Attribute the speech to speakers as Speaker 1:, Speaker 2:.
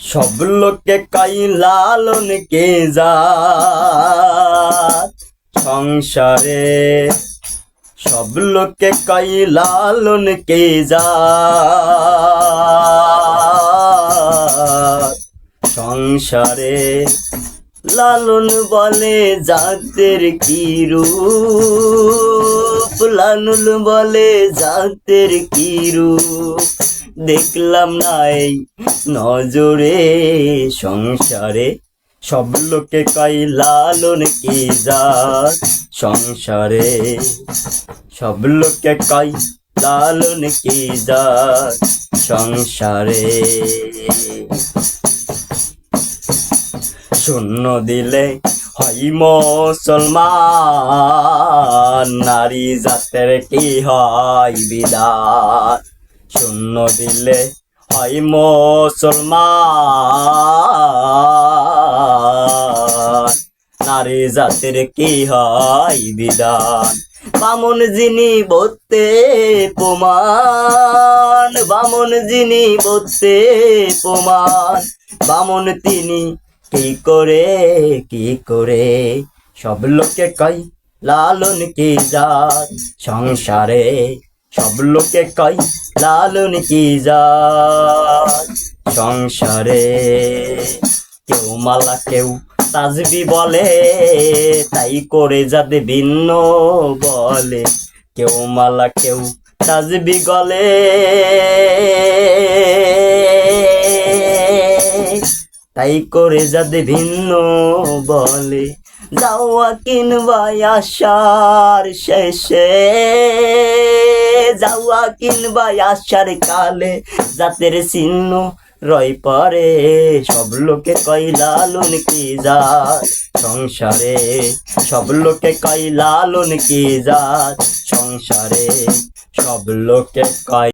Speaker 1: সব লোকে কই লালন কে জাত সংসারে, সব লোকে কই লালন কে জাত সংসারে। লালন বলে জাতের কি রূপ, লালন বলে জাতের কি রূপ, দেখলাম নাই নজরে সংসারে। সব লোকে কই লালন কি জাত সংসারে, সব লোকে কই লালন কি জাত সংসারে। শূন্য দিলে হয় মুসলমান, নারী জাতের কি হয় বিধান। শূন্য দিলে হয় মুসলমান, নারী জাতের কি হয় বিধান। বামন যিনি বলতে প্রমাণ, বামন যিনি বলতে প্রমাণ, বামন তিনি কি করে সব লোকে কই লালন কি জাত সংসারে। সব লোকে কই লালন কি জাত সংসারে। কেউ মালা কেউ তাজবি বলে, তাই করে যাতে ভিন্ন বলে। কেউ মালা কেউ তাজবি গলে, তাই করে যাতে ভিন্ন বলে। যাওয়া কিনবা আশার শেষে, যাওয়া কিনবা আশার কালে, জাতের চিহ্ন রয় পরে। সব লোকে কই লালন কি জাত সংসারে, সব লোকে কই লালন কি জাত সংসারে, সব লোকে কই।